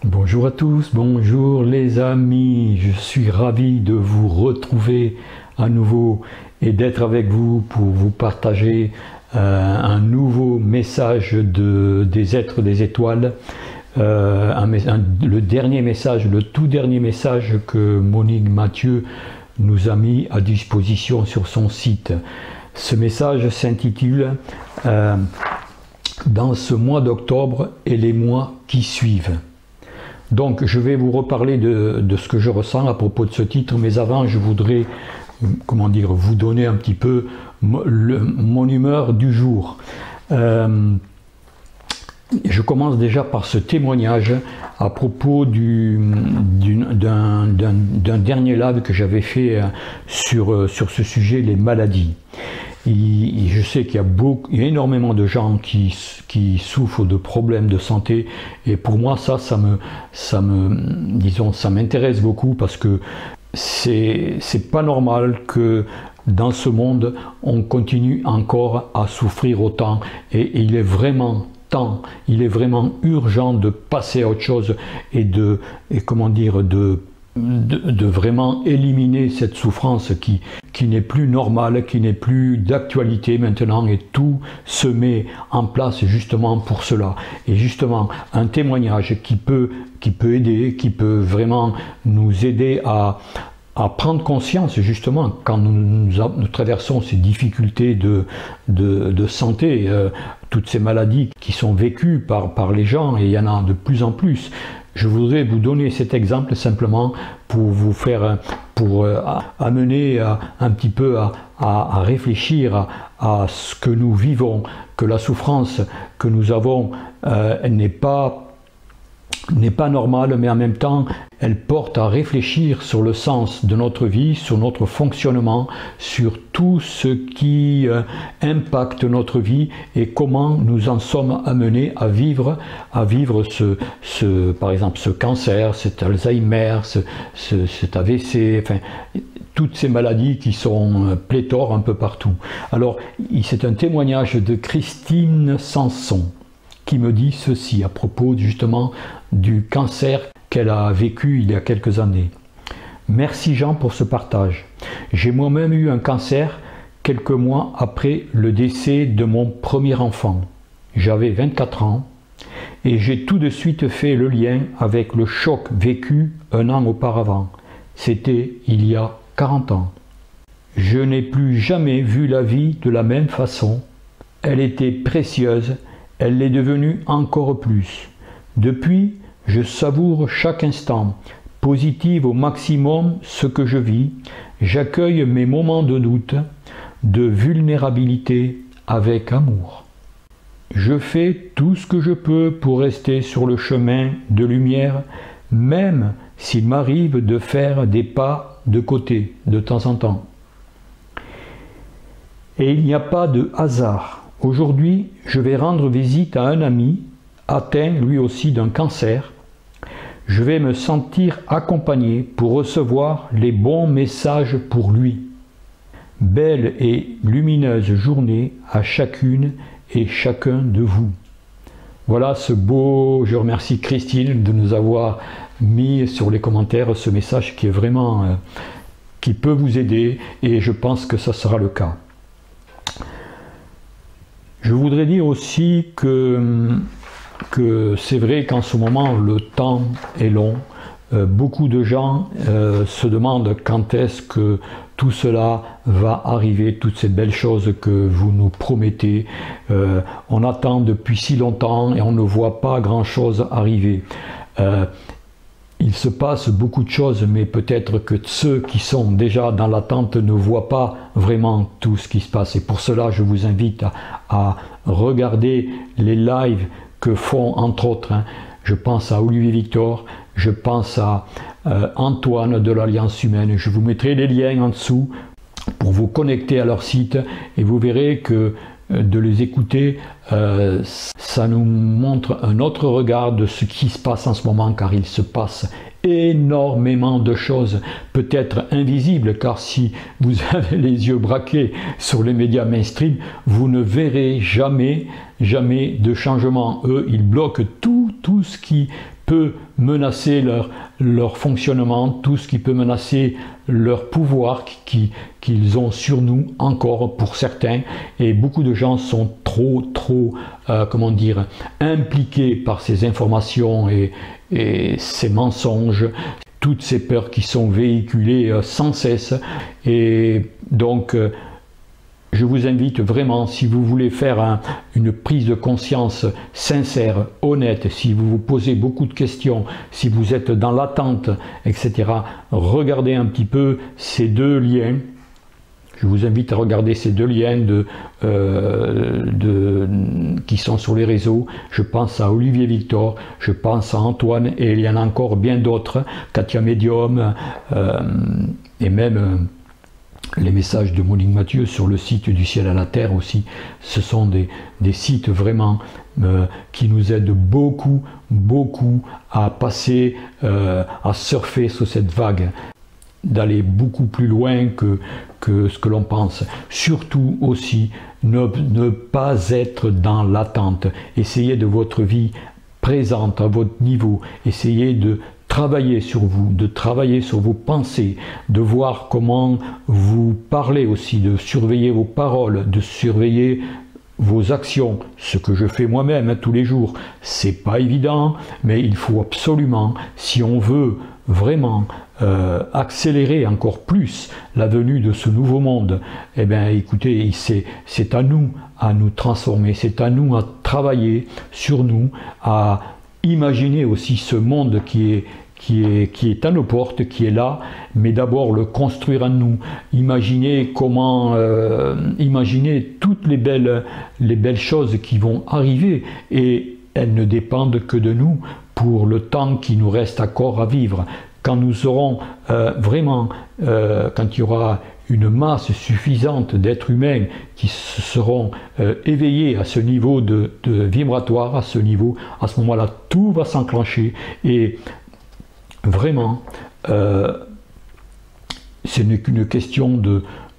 Bonjour à tous, bonjour les amis, je suis ravi de vous retrouver à nouveau et d'être avec vous pour vous partager un nouveau message des êtres des étoiles, le dernier message, le tout dernier message que Monique Mathieu nous a mis à disposition sur son site. Ce message s'intitule Dans ce mois d'octobre et les mois qui suivent. Donc je vais vous reparler de ce que je ressens à propos de ce titre, mais avant je voudrais, vous donner un petit peu mon humeur du jour. Je commence déjà par ce témoignage à propos d'un dernier live que j'avais fait sur ce sujet, les maladies. Je sais qu'il y a énormément de gens qui souffrent de problèmes de santé, et pour moi ça m'intéresse beaucoup, parce que c'est pas normal que dans ce monde on continue encore à souffrir autant, et il est vraiment urgent de passer à autre chose et de vraiment éliminer cette souffrance qui n'est plus normale, qui n'est plus d'actualité maintenant, et tout se met en place justement pour cela. Et justement, un témoignage qui peut aider, qui peut vraiment nous aider à prendre conscience, justement, quand nous traversons ces difficultés de santé, toutes ces maladies qui sont vécues par les gens, et il y en a de plus en plus. Je voudrais vous donner cet exemple simplement pour vous faire, amener un petit peu à réfléchir à ce que nous vivons, que la souffrance que nous avons n'est pas normale, mais en même temps elle porte à réfléchir sur le sens de notre vie, sur notre fonctionnement, sur tout ce qui impacte notre vie, et comment nous en sommes amenés à vivre par exemple ce cancer, cet Alzheimer, cet AVC, enfin toutes ces maladies qui sont pléthores un peu partout. Alors c'est un témoignage de Christine Sanson qui me dit ceci à propos justement du cancer qu'elle a vécu il y a quelques années. Merci Jean pour ce partage. J'ai moi-même eu un cancer quelques mois après le décès de mon premier enfant. J'avais 24 ans et j'ai tout de suite fait le lien avec le choc vécu un an auparavant. C'était il y a 40 ans. Je n'ai plus jamais vu la vie de la même façon. Elle était précieuse, elle l'est devenue encore plus. Depuis, je savoure chaque instant, positive au maximum ce que je vis. J'accueille mes moments de doute, de vulnérabilité avec amour. Je fais tout ce que je peux pour rester sur le chemin de lumière, même s'il m'arrive de faire des pas de côté de temps en temps. Et il n'y a pas de hasard. Aujourd'hui, je vais rendre visite à un ami, atteint lui aussi d'un cancer. Je vais me sentir accompagné pour recevoir les bons messages pour lui. Belle et lumineuse journée à chacune et chacun de vous. Voilà ce beau, je remercie Christine de nous avoir mis sur les commentaires ce message qui est vraiment, qui peut vous aider, et je pense que ça sera le cas. Je voudrais dire aussi que c'est vrai qu'en ce moment le temps est long. Beaucoup de gens se demandent quand est-ce que tout cela va arriver, toutes ces belles choses que vous nous promettez. On attend depuis si longtemps et on ne voit pas grand-chose arriver. Il se passe beaucoup de choses, mais peut-être que ceux qui sont déjà dans l'attente ne voient pas vraiment tout ce qui se passe. Et pour cela, je vous invite à regarder les lives que font, entre autres, je pense à Olivier Victor, je pense à Antoine de l'Alliance Humaine. Je vous mettrai les liens en dessous pour vous connecter à leur site, et vous verrez que de les écouter, ça nous montre un autre regard de ce qui se passe en ce moment, car il se passe énormément de choses, peut-être invisibles, car si vous avez les yeux braqués sur les médias mainstream, vous ne verrez jamais de changement. Eux, ils bloquent tout ce qui peut menacer leur fonctionnement, tout ce qui peut menacer leur pouvoir qu'ils ont sur nous encore pour certains. Et beaucoup de gens sont trop comment dire, impliqués par ces informations et ces mensonges, toutes ces peurs qui sont véhiculées sans cesse. Et donc je vous invite vraiment, si vous voulez faire une prise de conscience sincère, honnête, si vous vous posez beaucoup de questions, si vous êtes dans l'attente, etc., regardez un petit peu ces deux liens. Je vous invite à regarder ces deux liens qui sont sur les réseaux. Je pense à Olivier Victor, je pense à Antoine, et il y en a encore bien d'autres, Katia Medium, et même les messages de Monique Mathieu sur le site du ciel à la terre aussi. Ce sont des sites vraiment qui nous aident beaucoup à passer, à surfer sur cette vague, d'aller beaucoup plus loin que ce que l'on pense. Surtout aussi, ne pas être dans l'attente. Essayez de votre vie présente à votre niveau. Essayez de travailler sur vous, de travailler sur vos pensées, de voir comment vous parlez aussi, de surveiller vos paroles, de surveiller vos actions, ce que je fais moi-même tous les jours. C'est pas évident, mais il faut absolument, si on veut vraiment accélérer encore plus la venue de ce nouveau monde, eh bien écoutez, c'est à nous transformer, c'est à nous à travailler sur nous, à imaginer aussi ce monde qui est à nos portes, qui est là, mais d'abord le construire en nous. Imaginez comment, imaginez toutes les belles choses qui vont arriver, et elles ne dépendent que de nous pour le temps qui nous reste encore à vivre. Quand nous serons vraiment, quand il y aura une masse suffisante d'êtres humains qui se seront éveillés à ce niveau de vibratoire, à ce niveau, à ce moment-là, tout va s'enclencher. Et vraiment, ce n'est qu'une question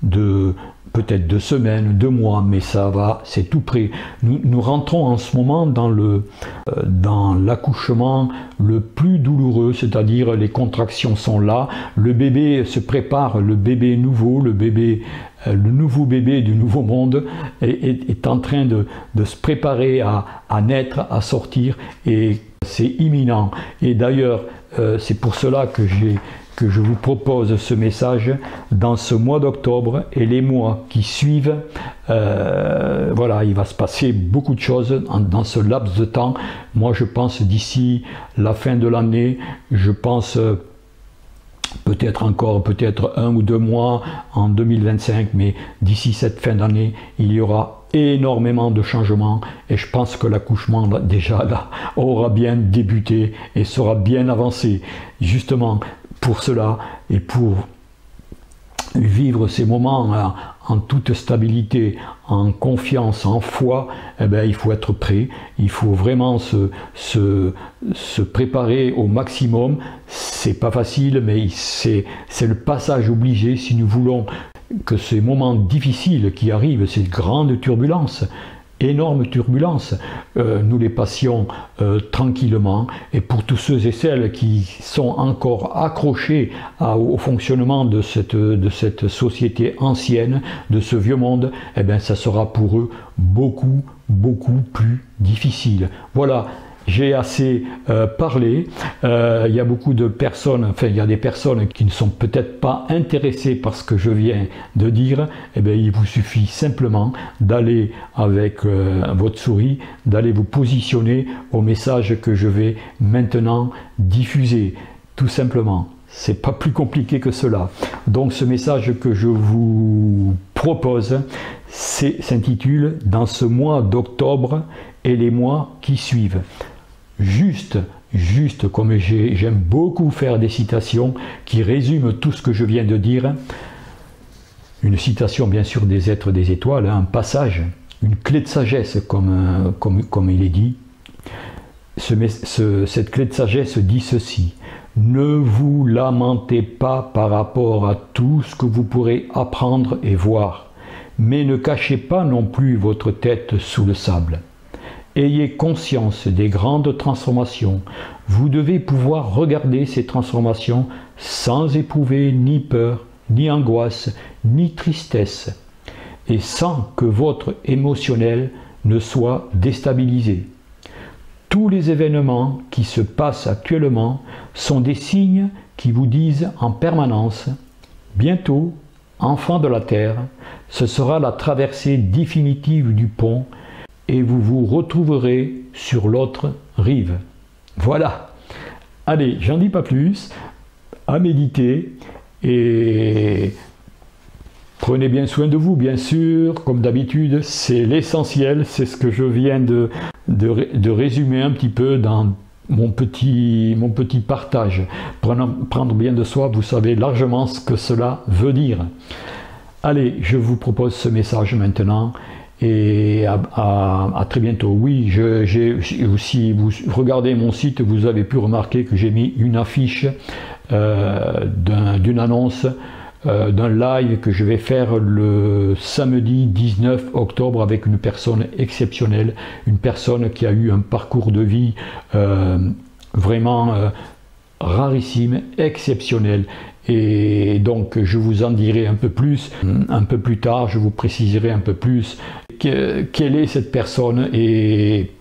de peut-être de semaines, de mois, mais ça va, c'est tout près. Nous rentrons en ce moment dans l'accouchement le plus douloureux, c'est-à-dire les contractions sont là, le bébé se prépare, le bébé nouveau, le nouveau bébé du nouveau monde est en train de se préparer à naître, à sortir, et c'est imminent. Et d'ailleurs, c'est pour cela que je vous propose ce message dans ce mois d'octobre et les mois qui suivent. Voilà, il va se passer beaucoup de choses dans ce laps de temps. Moi, je pense d'ici la fin de l'année, je pense peut-être 1 ou 2 mois en 2025, mais d'ici cette fin d'année, il y aura énormément de changements, et je pense que l'accouchement déjà là aura bien débuté et sera bien avancé, justement pour cela, et pour vivre ces moments en toute stabilité, en confiance, en foi. Eh bien, il faut être prêt, il faut vraiment se préparer au maximum. C'est pas facile, mais c'est le passage obligé si nous voulons que ces moments difficiles qui arrivent, ces grandes turbulences, énormes turbulences, nous les passions tranquillement. Et pour tous ceux et celles qui sont encore accrochés au fonctionnement de cette société ancienne, de ce vieux monde, eh bien ça sera pour eux beaucoup plus difficile. Voilà. J'ai assez parlé. Il y a beaucoup de personnes, enfin il y a des personnes qui ne sont peut-être pas intéressées par ce que je viens de dire. Eh bien, il vous suffit simplement d'aller avec votre souris, d'aller vous positionner au message que je vais maintenant diffuser. Tout simplement. C'est pas plus compliqué que cela. Donc ce message que je vous propose s'intitule « Dans ce mois d'octobre et les mois qui suivent ». Juste comme j'aime beaucoup faire des citations qui résument tout ce que je viens de dire. Une citation bien sûr des êtres des étoiles, un passage, une clé de sagesse comme il est dit. Cette clé de sagesse dit ceci: ne vous lamentez pas par rapport à tout ce que vous pourrez apprendre et voir, mais ne cachez pas non plus votre tête sous le sable. ayez conscience des grandes transformations. Vous devez pouvoir regarder ces transformations sans éprouver ni peur, ni angoisse, ni tristesse, et sans que votre émotionnel ne soit déstabilisé. Tous les événements qui se passent actuellement sont des signes qui vous disent en permanence « Bientôt, enfants de la terre, ce sera la traversée définitive du pont et vous vous retrouverez sur l'autre rive. » Voilà. Allez, j'en dis pas plus. À méditer et prenez bien soin de vous, bien sûr. Comme d'habitude, c'est l'essentiel. C'est ce que je viens de résumer un petit peu dans mon petit partage. Prendre bien de soi, vous savez largement ce que cela veut dire. Allez, je vous propose ce message maintenant et à très bientôt. Oui, si vous regardez mon site, vous avez pu remarquer que j'ai mis une affiche d'une annonce d'un live que je vais faire le samedi 19 octobre avec une personne exceptionnelle, une personne qui a eu un parcours de vie vraiment rarissime, exceptionnel. Et donc je vous en dirai un peu plus tard, je vous préciserai un peu plus quelle est cette personne et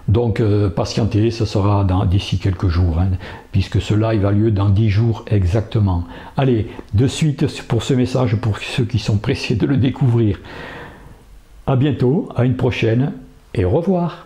donc patientez, ce sera d'ici quelques jours, hein, puisque ce live a lieu dans 10 jours exactement. Allez, de suite pour ce message, pour ceux qui sont pressés de le découvrir. À bientôt, à une prochaine et au revoir.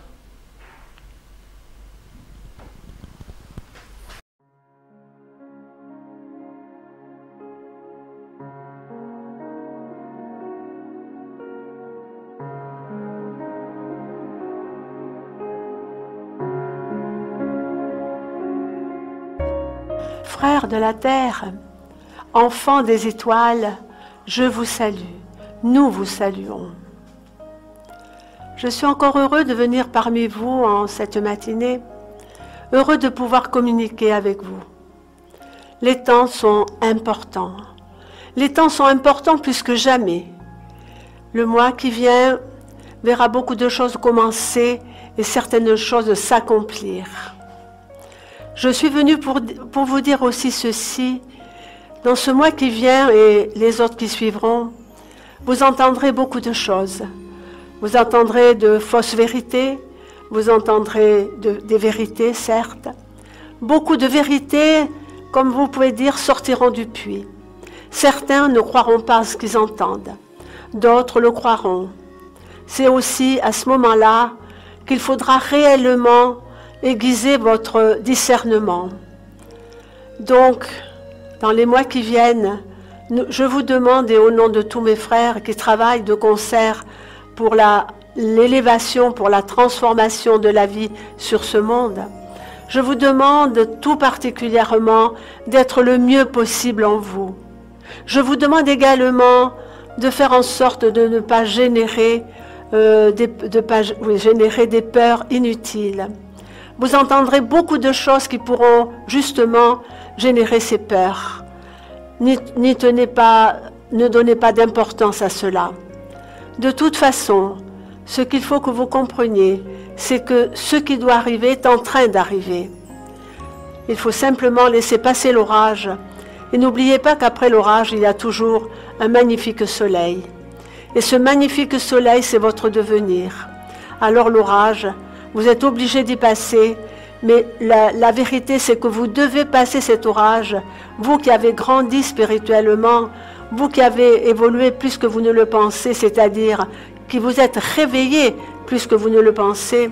Frères de la terre, enfants des étoiles, je vous salue, nous vous saluons. Je suis encore heureux de venir parmi vous en cette matinée, heureux de pouvoir communiquer avec vous. Les temps sont importants. Les temps sont importants plus que jamais. Le mois qui vient verra beaucoup de choses commencer et certaines choses s'accomplir. Je suis venue pour vous dire aussi ceci. Dans ce mois qui vient et les autres qui suivront, vous entendrez beaucoup de choses. Vous entendrez de fausses vérités, vous entendrez des vérités, certes. Beaucoup de vérités, comme vous pouvez dire, sortiront du puits. Certains ne croiront pas à ce qu'ils entendent, d'autres le croiront. C'est aussi à ce moment-là qu'il faudra réellement aiguiser votre discernement. Donc, dans les mois qui viennent, je vous demande, et au nom de tous mes frères qui travaillent de concert pour l'élévation, pour la transformation de la vie sur ce monde, je vous demande tout particulièrement d'être le mieux possible en vous. Je vous demande également de faire en sorte de ne pas générer, générer des peurs inutiles. Vous entendrez beaucoup de choses qui pourront justement générer ces peurs. Ne donnez pas d'importance à cela. De toute façon, ce qu'il faut que vous compreniez, c'est que ce qui doit arriver est en train d'arriver. Il faut simplement laisser passer l'orage. Et n'oubliez pas qu'après l'orage, il y a toujours un magnifique soleil. Et ce magnifique soleil, c'est votre devenir. Alors l'orage, vous êtes obligé d'y passer, mais la vérité, c'est que vous devez passer cet orage, vous qui avez grandi spirituellement, vous qui avez évolué plus que vous ne le pensez, c'est-à-dire qui vous êtes réveillé plus que vous ne le pensez.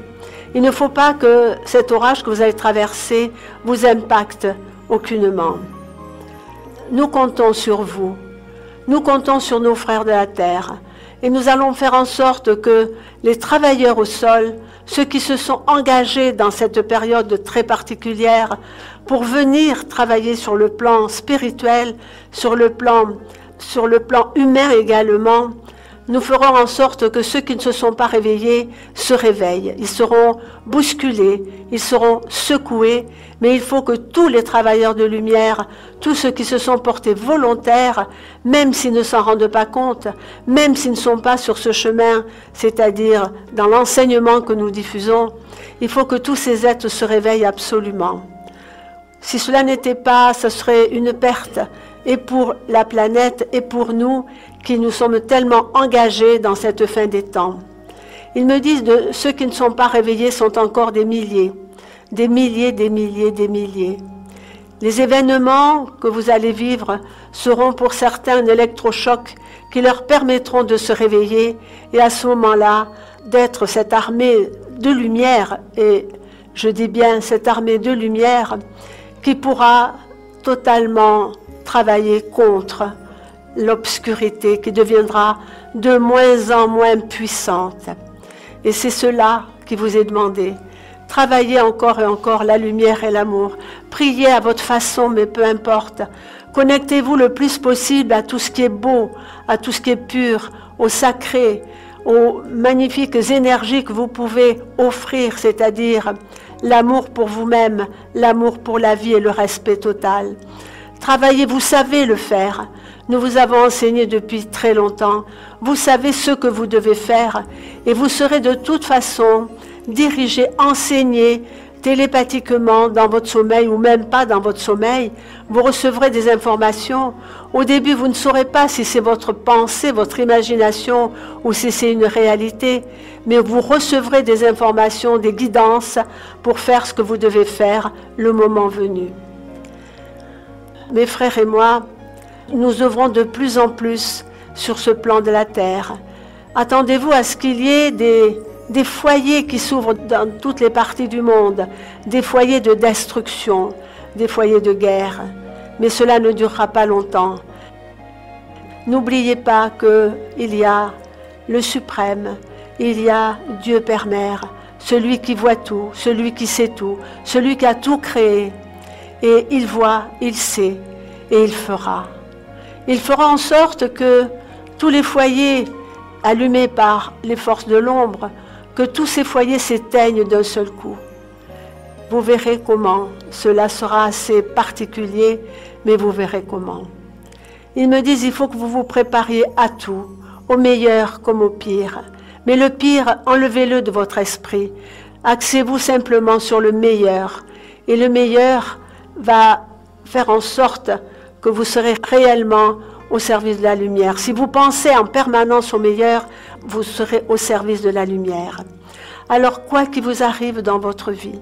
Il ne faut pas que cet orage que vous avez traversé vous impacte aucunement. Nous comptons sur vous, nous comptons sur nos frères de la terre, et nous allons faire en sorte que les travailleurs au sol, ceux qui se sont engagés dans cette période très particulière pour venir travailler sur le plan spirituel, sur le plan humain également, nous ferons en sorte que ceux qui ne se sont pas réveillés se réveillent. Ils seront bousculés, ils seront secoués, mais il faut que tous les travailleurs de lumière, tous ceux qui se sont portés volontaires, même s'ils ne s'en rendent pas compte, même s'ils ne sont pas sur ce chemin, c'est-à-dire dans l'enseignement que nous diffusons, il faut que tous ces êtres se réveillent absolument. Si cela n'était pas, ce serait une perte, et pour la planète et pour nous qui nous sommes tellement engagés dans cette fin des temps. Ils me disent de ceux qui ne sont pas réveillés sont encore des milliers, des milliers, des milliers, des milliers. Les événements que vous allez vivre seront pour certains un électrochoc qui leur permettront de se réveiller et à ce moment-là d'être cette armée de lumière, et je dis bien cette armée de lumière qui pourra totalement travailler contre l'obscurité qui deviendra de moins en moins puissante. Et c'est cela qui vous est demandé. Travaillez encore et encore la lumière et l'amour. Priez à votre façon, mais peu importe. Connectez-vous le plus possible à tout ce qui est beau, à tout ce qui est pur, au sacré, aux magnifiques énergies que vous pouvez offrir, c'est-à-dire l'amour pour vous-même, l'amour pour la vie et le respect total. Travaillez, vous savez le faire. Nous vous avons enseigné depuis très longtemps. Vous savez ce que vous devez faire et vous serez de toute façon dirigé, enseigné télépathiquement dans votre sommeil ou même pas dans votre sommeil. Vous recevrez des informations. Au début, vous ne saurez pas si c'est votre pensée, votre imagination ou si c'est une réalité, mais vous recevrez des informations, des guidances pour faire ce que vous devez faire le moment venu. Mes frères et moi, nous œuvrons de plus en plus sur ce plan de la terre. Attendez-vous à ce qu'il y ait des foyers qui s'ouvrent dans toutes les parties du monde, des foyers de destruction, des foyers de guerre. Mais cela ne durera pas longtemps. N'oubliez pas qu'il y a le suprême, il y a Dieu Père Mère, celui qui voit tout, celui qui sait tout, celui qui a tout créé. Et il voit, il sait, et il fera. Il fera en sorte que tous les foyers allumés par les forces de l'ombre, que tous ces foyers s'éteignent d'un seul coup. Vous verrez comment. Cela sera assez particulier, mais vous verrez comment. Ils me disent, il faut que vous vous prépariez à tout, au meilleur comme au pire. Mais le pire, enlevez-le de votre esprit. Axez-vous simplement sur le meilleur. Et le meilleur va faire en sorte que vous serez réellement au service de la lumière. Si vous pensez en permanence au meilleur, vous serez au service de la lumière. Alors, quoi qu'il vous arrive dans votre vie,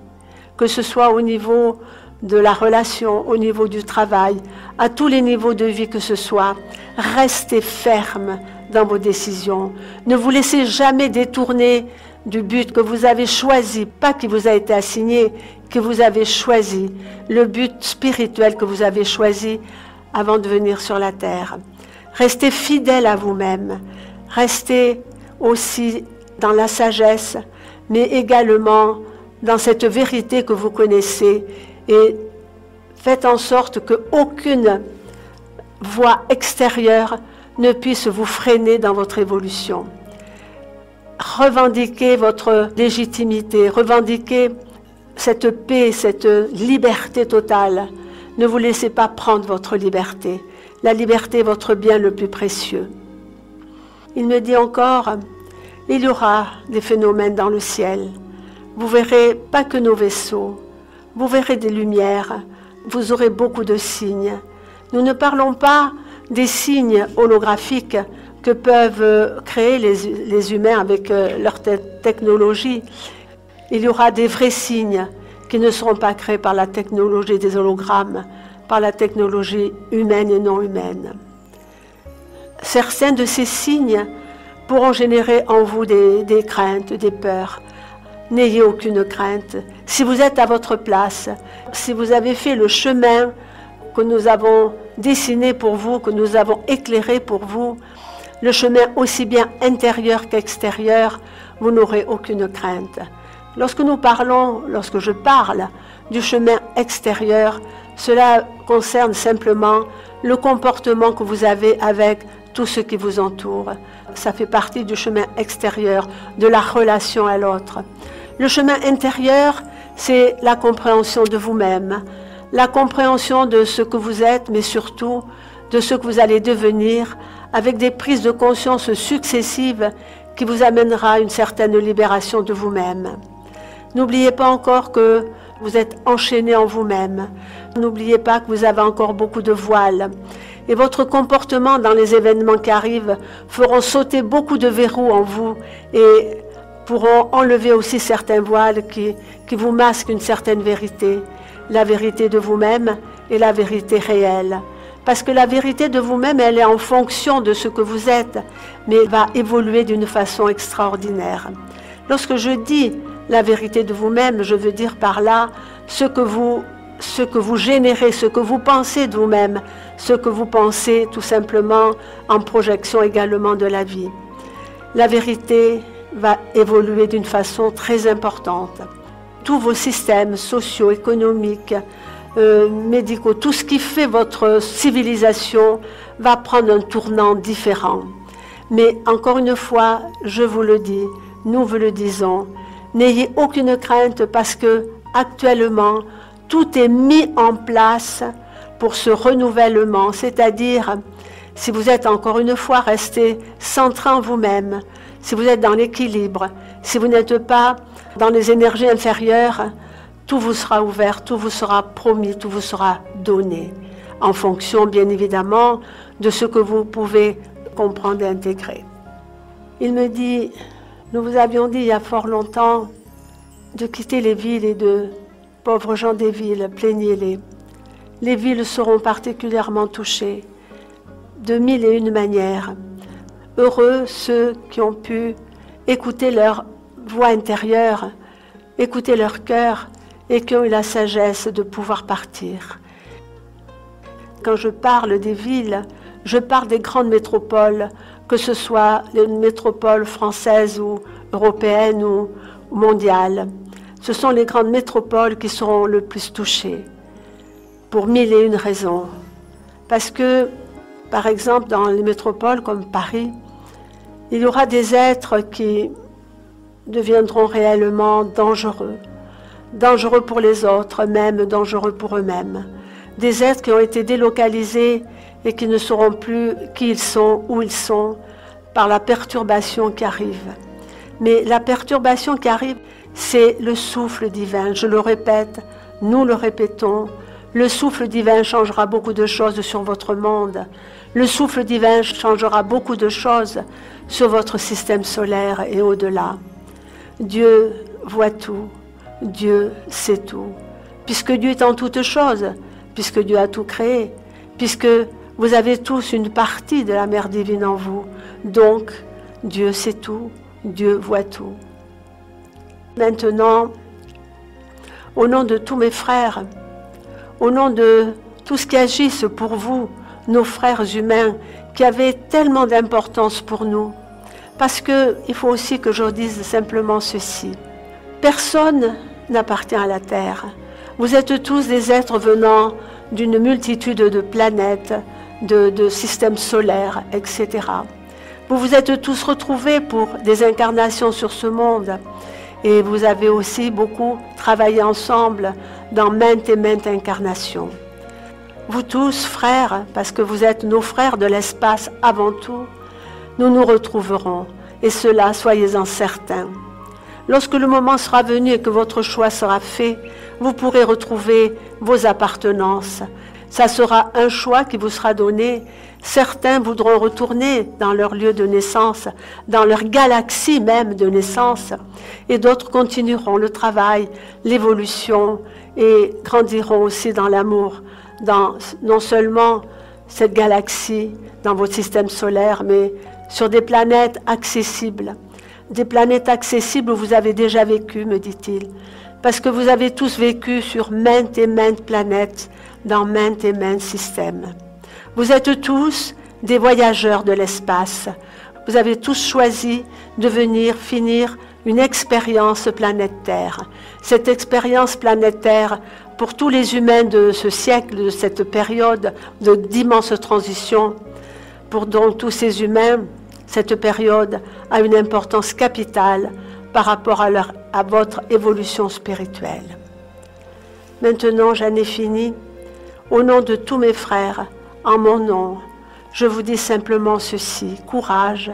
que ce soit au niveau de la relation, au niveau du travail, à tous les niveaux de vie que ce soit, restez ferme dans vos décisions. Ne vous laissez jamais détourner du but que vous avez choisi, pas qui vous a été assigné, que vous avez choisi, le but spirituel que vous avez choisi avant de venir sur la terre. Restez fidèle à vous-même, restez aussi dans la sagesse, mais également dans cette vérité que vous connaissez et faites en sorte qu'aucune voie extérieure ne puisse vous freiner dans votre évolution. Revendiquez votre légitimité, revendiquez cette paix, cette liberté totale. Ne vous laissez pas prendre votre liberté. La liberté est votre bien le plus précieux. Il me dit encore, il y aura des phénomènes dans le ciel. Vous verrez pas que nos vaisseaux, vous verrez des lumières, vous aurez beaucoup de signes. Nous ne parlons pas des signes holographiques que peuvent créer les humains avec leur technologie. Il y aura des vrais signes qui ne seront pas créés par la technologie des hologrammes, par la technologie humaine et non humaine. Certains de ces signes pourront générer en vous des craintes, des peurs. N'ayez aucune crainte. Si vous êtes à votre place, si vous avez fait le chemin que nous avons dessiné pour vous, que nous avons éclairé pour vous, le chemin aussi bien intérieur qu'extérieur, vous n'aurez aucune crainte. Lorsque je parle du chemin extérieur, cela concerne simplement le comportement que vous avez avec tout ce qui vous entoure. Ça fait partie du chemin extérieur, de la relation à l'autre. Le chemin intérieur, c'est la compréhension de vous-même, la compréhension de ce que vous êtes, mais surtout de ce que vous allez devenir, avec des prises de conscience successives qui vous amènera à une certaine libération de vous-même. N'oubliez pas encore que vous êtes enchaîné en vous-même. N'oubliez pas que vous avez encore beaucoup de voiles. Et votre comportement dans les événements qui arrivent feront sauter beaucoup de verrous en vous et pourront enlever aussi certains voiles qui vous masquent une certaine vérité. La vérité de vous-même et la vérité réelle. Parce que la vérité de vous-même, elle est en fonction de ce que vous êtes, mais elle va évoluer d'une façon extraordinaire. Lorsque je dis la vérité de vous-même, je veux dire par là ce que vous générez, ce que vous pensez de vous-même, ce que vous pensez tout simplement en projection également de la vie. La vérité va évoluer d'une façon très importante. Tous vos systèmes sociaux, économiques, médicaux, tout ce qui fait votre civilisation va prendre un tournant différent. Mais encore une fois, je vous le dis, nous vous le disons, n'ayez aucune crainte parce que actuellement, tout est mis en place pour ce renouvellement, c'est-à-dire, si vous êtes encore une fois resté centré en vous-même, si vous êtes dans l'équilibre, si vous n'êtes pas dans les énergies inférieures, tout vous sera ouvert, tout vous sera promis, tout vous sera donné, en fonction, bien évidemment, de ce que vous pouvez comprendre et intégrer. Il me dit, nous vous avions dit il y a fort longtemps de quitter les villes et de pauvres gens des villes, plaignez-les. Les villes seront particulièrement touchées de mille et une manières. Heureux ceux qui ont pu écouter leur voix intérieure, écouter leur cœur et qui ont eu la sagesse de pouvoir partir. Quand je parle des villes, je parle des grandes métropoles, que ce soit les métropoles françaises ou européennes ou mondiales. Ce sont les grandes métropoles qui seront le plus touchées, pour mille et une raisons. Parce que, par exemple, dans les métropoles comme Paris, il y aura des êtres qui deviendront réellement dangereux. Dangereux pour les autres, même dangereux pour eux-mêmes. Des êtres qui ont été délocalisés et qui ne sauront plus qui ils sont, où ils sont, par la perturbation qui arrive. Mais la perturbation qui arrive, c'est le souffle divin. Je le répète, nous le répétons, le souffle divin changera beaucoup de choses sur votre monde. Le souffle divin changera beaucoup de choses sur votre système solaire et au-delà. Dieu voit tout. Dieu sait tout, puisque Dieu est en toutes choses, puisque Dieu a tout créé, puisque vous avez tous une partie de la mère divine en vous. Donc, Dieu sait tout, Dieu voit tout. Maintenant, au nom de tous mes frères, au nom de tout ce qui agissent pour vous, nos frères humains, qui avaient tellement d'importance pour nous, parce qu'il faut aussi que je dise simplement ceci. Personne n'appartient à la Terre. Vous êtes tous des êtres venant d'une multitude de planètes, de systèmes solaires, etc. Vous vous êtes tous retrouvés pour des incarnations sur ce monde. Et vous avez aussi beaucoup travaillé ensemble dans maintes et maintes incarnations. Vous tous, frères, parce que vous êtes nos frères de l'espace avant tout, nous nous retrouverons. Et cela, soyez-en certains. Lorsque le moment sera venu et que votre choix sera fait, vous pourrez retrouver vos appartenances. Ça sera un choix qui vous sera donné. Certains voudront retourner dans leur lieu de naissance, dans leur galaxie même de naissance, et d'autres continueront le travail, l'évolution, et grandiront aussi dans l'amour, dans non seulement cette galaxie, dans votre système solaire, mais sur des planètes accessibles. Des planètes accessibles où vous avez déjà vécu, me dit-il, parce que vous avez tous vécu sur maintes et maintes planètes, dans maintes et maintes systèmes. Vous êtes tous des voyageurs de l'espace. Vous avez tous choisi de venir finir une expérience planète Terre. Cette expérience planète Terre, pour tous les humains de ce siècle, de cette période d'immense transition, pour dont tous ces humains, cette période a une importance capitale par rapport à votre évolution spirituelle. Maintenant, j'en ai fini. Au nom de tous mes frères, en mon nom, je vous dis simplement ceci, courage,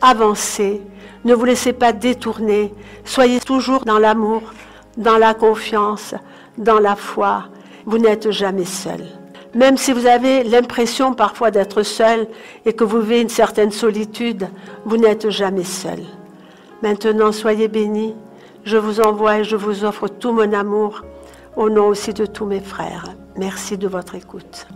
avancez, ne vous laissez pas détourner, soyez toujours dans l'amour, dans la confiance, dans la foi. Vous n'êtes jamais seul. Même si vous avez l'impression parfois d'être seul et que vous vivez une certaine solitude, vous n'êtes jamais seul. Maintenant, soyez bénis. Je vous envoie et je vous offre tout mon amour, au nom aussi de tous mes frères. Merci de votre écoute.